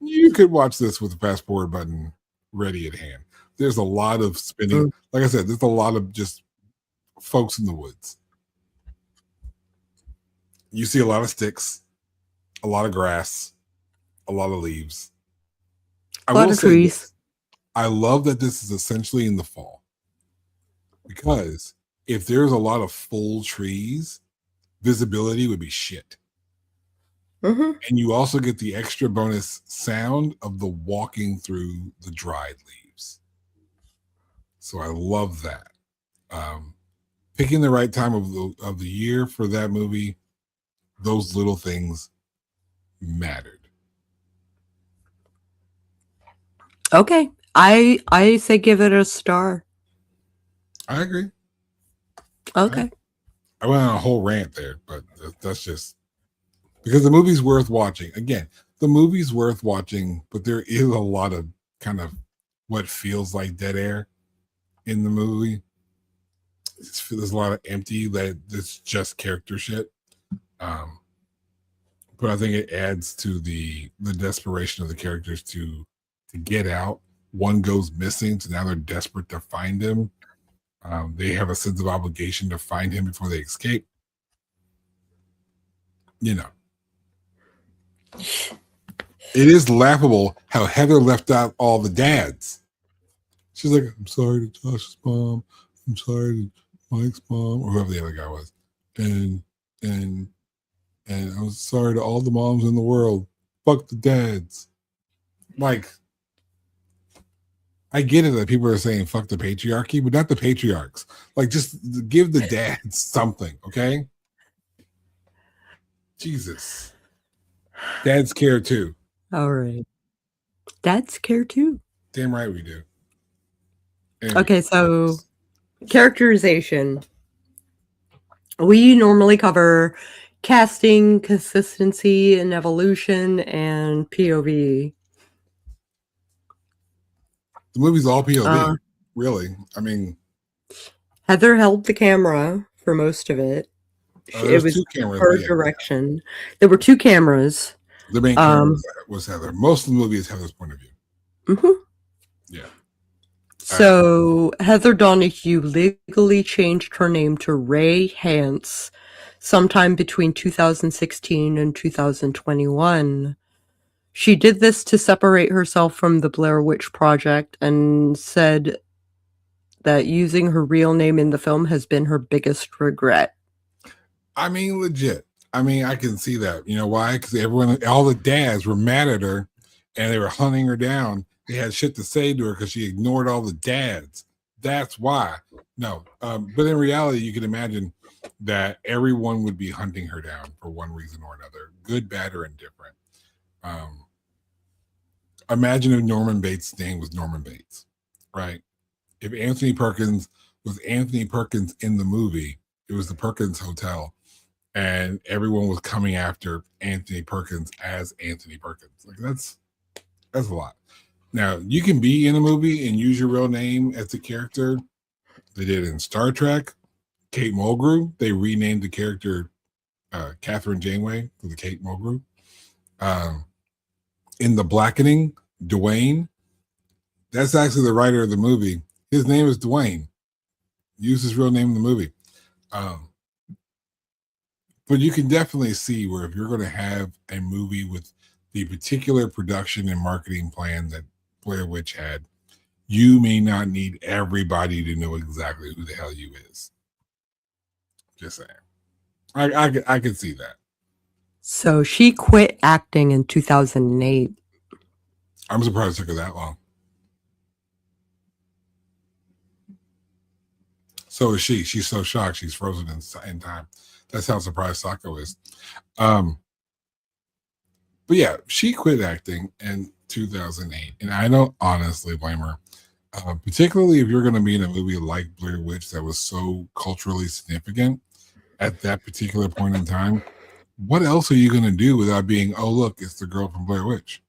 you could watch this with the fast forward button ready at hand. There's a lot of spinning. Like I said, there's a lot of just folks in the woods. You see a lot of sticks, a lot of grass, a lot of leaves. A lot of trees. I love that this is essentially in the fall, because if there's a lot of full trees, visibility would be shit. And you also get the extra bonus sound of the walking through the dried leaves. So I love that. Picking the right time of the year for that movie, those little things mattered. Okay. I say give it a star. I agree. Okay. I went on a whole rant there, but that's just because the movie's worth watching. Again, the movie's worth watching, but there is a lot of kind of what feels like dead air in the movie. There's a lot of empty that's just character shit. But I think it adds to the desperation of the characters to get out. One goes missing, so now they're desperate to find him. They have a sense of obligation to find him before they escape. It is laughable how Heather left out all the dads. She's like, I'm sorry to Josh's mom. I'm sorry to Mike's mom, or whoever the other guy was. And I was sorry to all the moms in the world. Fuck the dads. Like, I get it that people are saying fuck the patriarchy, but not the patriarchs. Like, just give the dads something, okay? Jesus. Dads care too. All right. Dads care too. Damn right we do. Anyway, Okay, so characterization. We normally cover casting, consistency, and evolution, and POV. the movie's all POV, Uh, really. I mean, Heather held the camera for most of it. It there's was two cameras, but her yeah, direction. There were two cameras. the main camera Um, was Heather. Most of the movie is Heather's point of view. mhm. Yeah. So Heather Donahue legally changed her name to Ray Hance sometime between 2016 and 2021. She did this to separate herself from the Blair Witch Project and said that using her real name in the film has been her biggest regret. I mean, legit. I mean, I can see that. You know why? Because everyone, all the dads were mad at her and they were hunting her down. They had shit to say to her because she ignored all the dads. That's why. No. But in reality, you can imagine that everyone would be hunting her down for one reason or another, good, bad, or indifferent. Imagine if Norman Bates' name was Norman Bates, right? If Anthony Perkins was Anthony Perkins in the movie, it was the Perkins Hotel, and everyone was coming after Anthony Perkins as Anthony Perkins. Like that's a lot. Now you can be in a movie and use your real name as a character. They did in Star Trek. Kate Mulgrew. They renamed the character Catherine Janeway to the Kate Mulgrew. In The Blackening, Dwayne. That's actually the writer of the movie. His name is Dwayne. Use his real name in the movie. But you can definitely see where if you're going to have a movie with the particular production and marketing plan that Blair Witch had, you may not need everybody to know exactly who the hell you is. Just saying. I could see that. So she quit acting in 2008. I'm surprised it took her that long. So is she. She's so shocked she's frozen in time. That's how surprised Sako is. But yeah, she quit acting in 2008, and I don't honestly blame her. Particularly if you're going to be in a movie like Blair Witch that was so culturally significant at that particular point in time. What else are you going to do without being, oh, look, it's the girl from Blair Witch?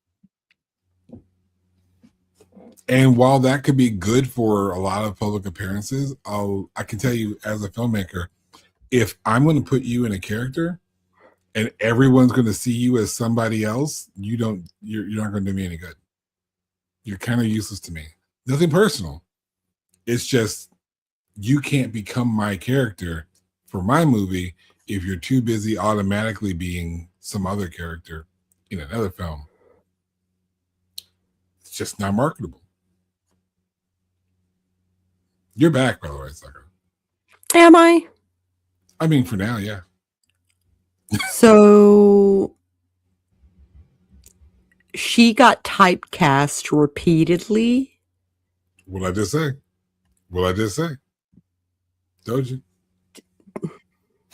And while that could be good for a lot of public appearances, I can tell you as a filmmaker, if I'm going to put you in a character and everyone's going to see you as somebody else, you're not going to do me any good. You're kind of useless to me. Nothing personal. It's just you can't become my character for my movie if you're too busy automatically being some other character in another film. It's just not marketable. You're back, by the way, Sako. Am I? I mean, for now, yeah. So she got typecast repeatedly. What I just say? What I just say? Told you.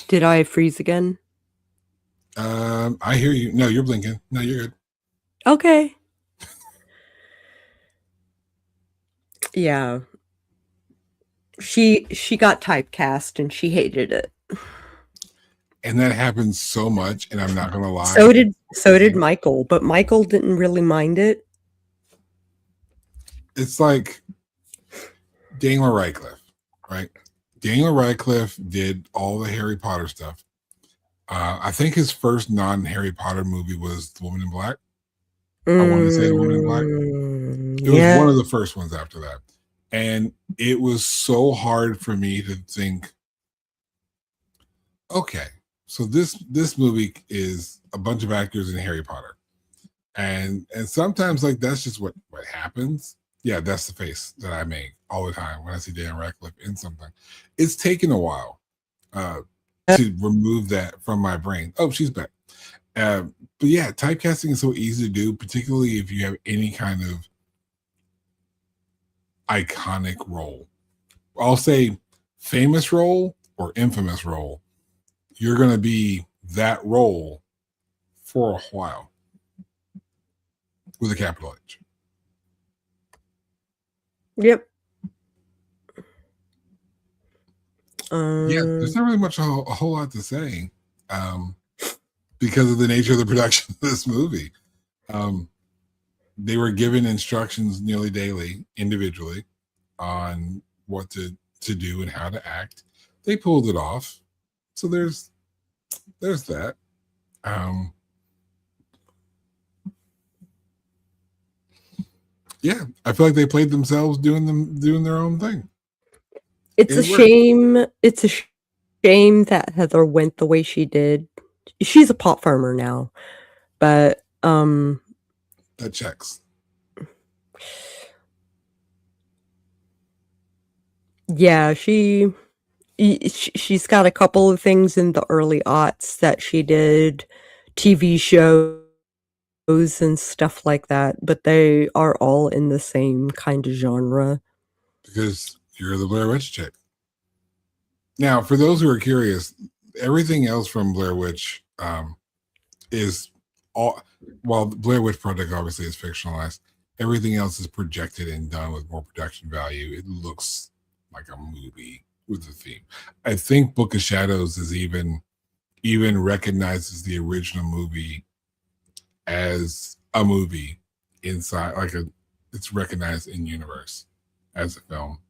Did I freeze again? I hear you. No, you're blinking. No, you're good. Okay. Yeah. She got typecast and she hated it. And that happens so much, and I'm not gonna lie. So did Michael, but Michael didn't really mind it. It's like Daniel Radcliffe, right? Daniel Radcliffe did all the Harry Potter stuff. I think his first non-Harry Potter movie was The Woman in Black. I want to say The Woman in Black. It was one of the first ones after that. And it was so hard for me to think, okay, so this movie is a bunch of actors in Harry Potter. And sometimes like that's just what happens. Yeah, that's the face that I make all the time when I see Dan Radcliffe in something. It's taken a while to remove that from my brain. Oh, she's back. But yeah, typecasting is so easy to do, particularly if you have any kind of iconic role. I'll say famous role or infamous role. You're going to be that role for a while with a capital H. Yep. Yeah, there's not really much a whole lot to say, because of the nature of the production of this movie. They were given instructions nearly daily, individually, on what to do and how to act. They pulled it off, so there's that. Yeah, I feel like they played themselves doing their own thing. It's a It worked. shame. It's a shame that Heather went the way she did. She's a pot farmer now, but That checks. yeah, she's got a couple of things in the early aughts that she did, TV shows and stuff like that, but they are all in the same kind of genre. Because you're the Blair Witch chick. Now, for those who are curious, everything else from Blair Witch is all. While the Blair Witch Project obviously is fictionalized, everything else is projected and done with more production value. It looks like a movie with a theme. I think Book of Shadows is even recognizes the original movie as a movie inside, it's recognized in universe as a film.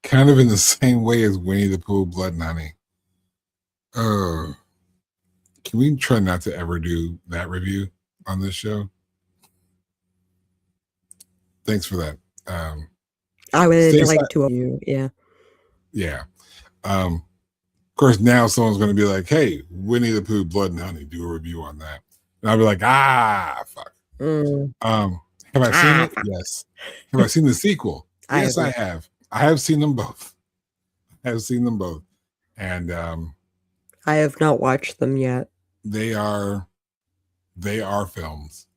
Kind of in the same way as Winnie the Pooh, Blood and Honey. Can we try not to ever do that review on this show? Thanks for that. I would like to you, yeah. Yeah. Of course, now someone's going to be like, "Hey, Winnie the Pooh, Blood and Honey, do a review on that," and I'll be like, "Fuck." Have I seen it? Yes. Have I seen the sequel? Yes, I have. I have seen them both. And I have not watched them yet. They are films.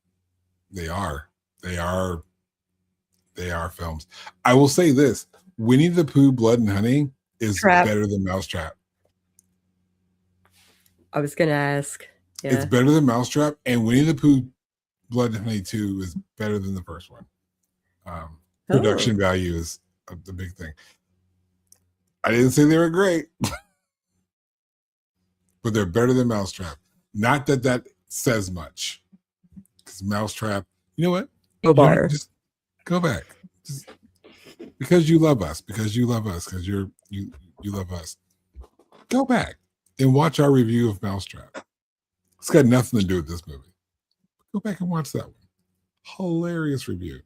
They are films. I will say this: Winnie the Pooh, Blood and Honey is better than Mousetrap. I was gonna ask. Yeah. It's better than Mousetrap, and Winnie the Pooh, Blood and Honey 2 is better than the first one. Production value is the big thing. I didn't say they were great, but they're better than Mousetrap. Not that that says much, because Mousetrap. You know what? Just go back. Just, because you love us. Because you love us. Because you love us. Go back and watch our review of Mousetrap. It's got nothing to do with this movie. Go back and watch that one. Hilarious review.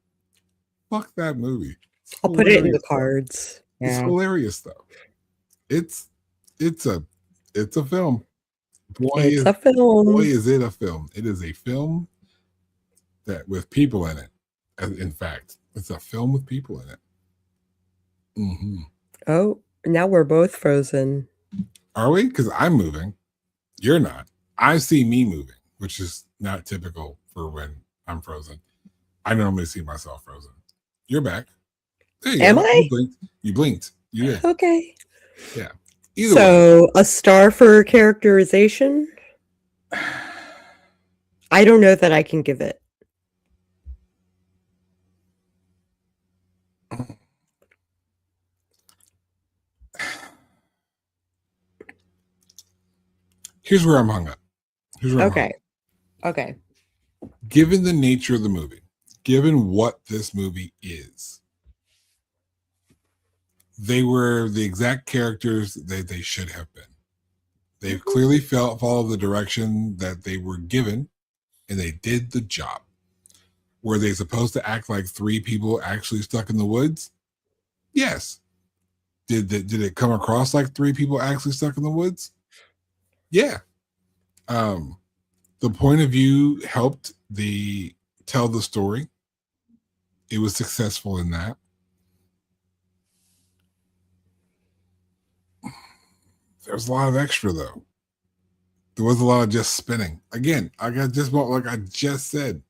Fuck that movie. I'll put it in the cards. Yeah. It's hilarious though. It's a film. Boy, is it a film. It is a film that with people in it. In fact, it's a film with people in it. Mm-hmm. Oh, now we're both frozen. Are we? Because I'm moving. You're not. I see me moving, which is not typical for when I'm frozen. I normally see myself frozen. You're back. There you Am go. I? You blinked. You did. Okay. Yeah. Either way. A star for characterization? I don't know that I can give it. Here's where I'm hung up. Okay. Given the nature of the movie, given what this movie is, they were the exact characters that they should have been. They clearly followed the direction that they were given, and they did the job. Were they supposed to act like three people actually stuck in the woods? Yes. Did it come across like three people actually stuck in the woods? Yeah. The point of view helped tell the story. It was successful in that. There was a lot of extra though. There was a lot of just spinning. Again, like I just said,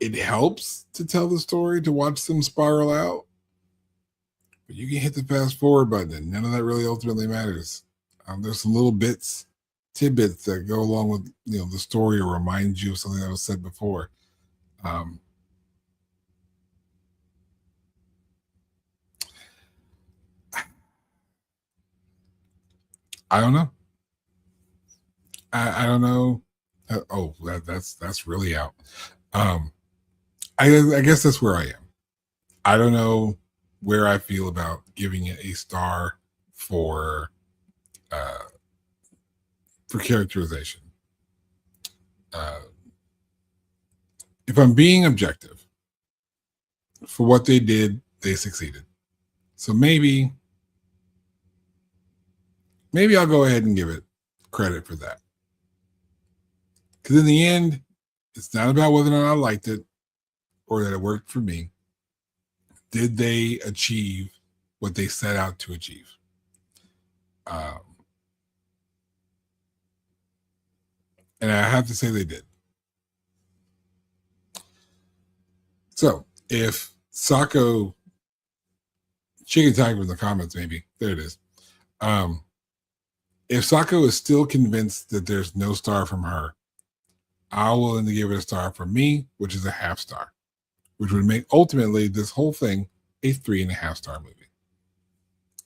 it helps to tell the story, to watch them spiral out. But you can hit the fast forward button, and none of that really ultimately matters. There's some little tidbits that go along with the story or remind you of something that was said before. I don't know. I don't know. That's really out. Um, I guess that's where I am. I don't know where I feel about giving it a star for uh, for characterization. Uh, if I'm being objective, for what they did, they succeeded. So maybe I'll go ahead and give it credit for that. Because in the end, it's not about whether or not I liked it or that it worked for me. Did they achieve what they set out to achieve? Um, and I have to say they did. So if Sako, she can tag in the comments, maybe. There it is. If Sako is still convinced that there's no star from her, I'm willing to give it a star from me, which is a half star, which would make ultimately this whole thing a 3.5 star movie.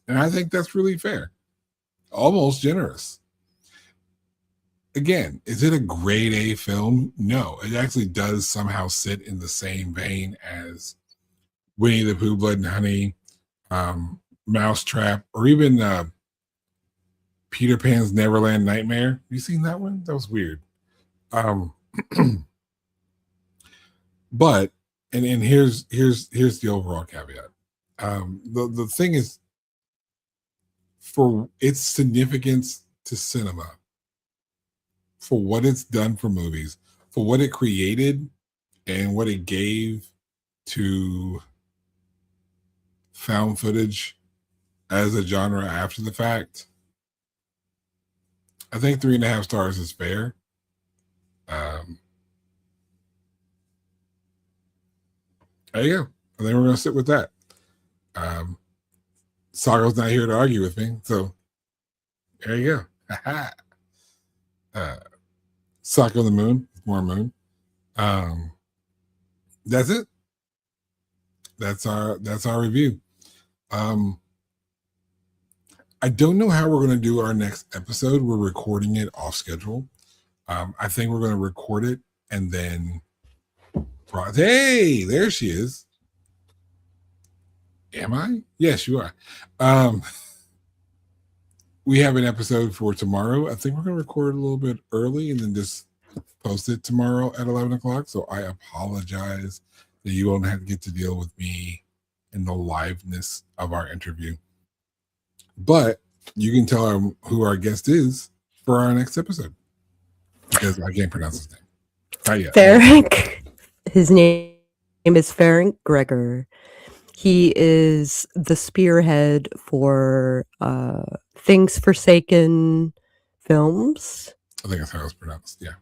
And I think that's really fair, almost generous. Again, is it a grade A film? No, it actually does somehow sit in the same vein as Winnie the Pooh, Blood and Honey, Mousetrap, or even Peter Pan's Neverland Nightmare. You seen that one? That was weird. But and here's the overall caveat. The thing is, for its significance to cinema, for what it's done for movies, for what it created and what it gave to found footage as a genre after the fact, I think 3.5 stars is fair. There you go. I think we're going to sit with that. Sago's not here to argue with me, so there you go. Sako on the moon, more moon. That's it. That's our review. I don't know how we're going to do our next episode. We're recording it off schedule. I think we're going to record it and then. Hey, there she is. Am I? Yes, you are. We have an episode for tomorrow. I think we're going to record a little bit early and then just post it tomorrow at 11 o'clock. So I apologize that you won't have to get to deal with me in the liveness of our interview. But you can tell them who our guest is for our next episode because I can't pronounce his name. Ferenc. His name is Ferenc Gregor. He is the spearhead for Things Forsaken Films. I think that's how it's pronounced. Yeah.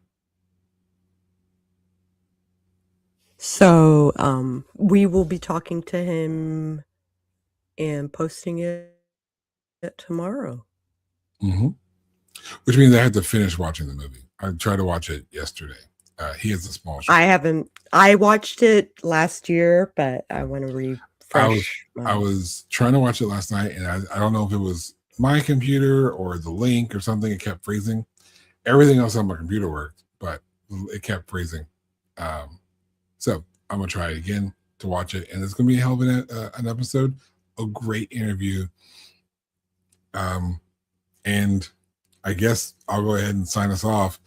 So we will be talking to him and posting it tomorrow. Mm-hmm. Which means I had to finish watching the movie. I tried to watch it yesterday. He has a small show. I haven't. I watched it last year, but I want to refresh. I was trying to watch it last night, and I don't know if it was my computer or the link or something. It kept freezing. Everything else on my computer worked, but it kept freezing. So I'm gonna try it again to watch it, and it's gonna be a hell of an episode. A great interview. And I guess I'll go ahead and sign us off.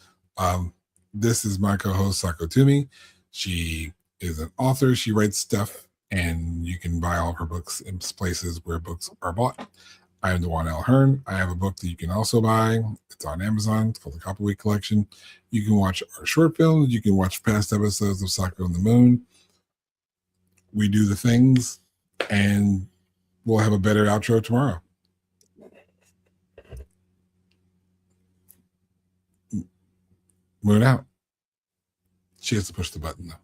This is my co-host Sako Toomey. She is an author. She writes stuff, and you can buy all of her books in places where books are bought. I am Dewan L. Hearn. I have a book that you can also buy. It's on Amazon. It's called the Copper Week Collection. You can watch our short films. You can watch past episodes of Sako and the Moon. We do the things, and we'll have a better outro tomorrow. Moon out. She has to push the button though.